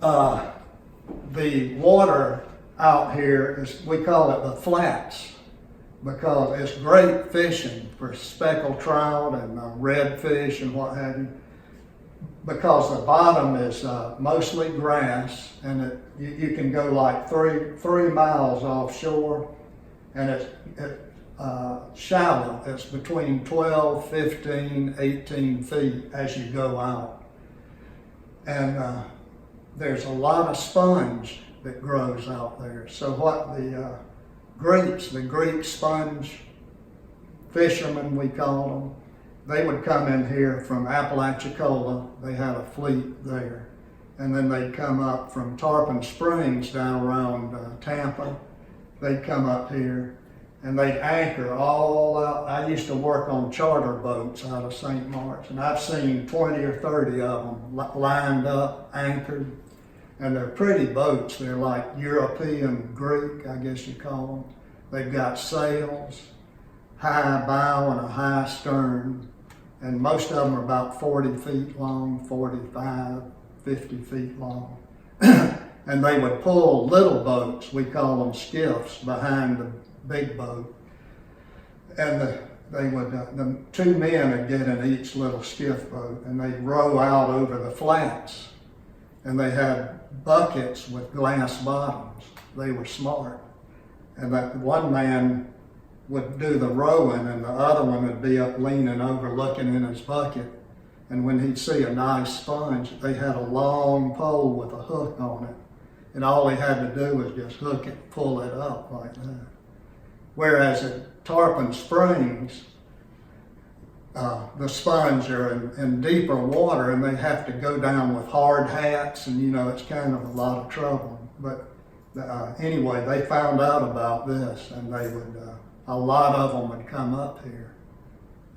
The water out here is, we call it the flats, because it's great fishing for speckled trout and redfish and what have you, because the bottom is mostly grass, and you can go like three miles offshore, and it's shallow. It's between 12, 15, 18 feet as you go out. And there's a lot of sponge that grows out there. So what the Greek sponge fishermen, we call them, they would come in here from Apalachicola. They had a fleet there. And then they'd come up from Tarpon Springs down around Tampa. They'd come up here and they'd anchor all out. I used to work on charter boats out of St. Mark's, and I've seen 20 or 30 of them lined up, anchored. And they're pretty boats. They're like European Greek, I guess you call them. They've got sails, high bow and a high stern. And most of them are about 40 feet long, 45, 50 feet long. And they would pull little boats, we call them skiffs, behind the big boat. And the two men would get in each little skiff boat, and they'd row out over the flats. And they had buckets with glass bottoms. They were smart. And that one man would do the rowing, and the other one would be up leaning over looking in his bucket. And when he'd see a nice sponge, they had a long pole with a hook on it. And all he had to do was just hook it, pull it up like that. Whereas at Tarpon Springs, the sponge are in deeper water, and they have to go down with hard hats, and it's kind of a lot of trouble. But anyway, they found out about this, and they would, a lot of them would come up here.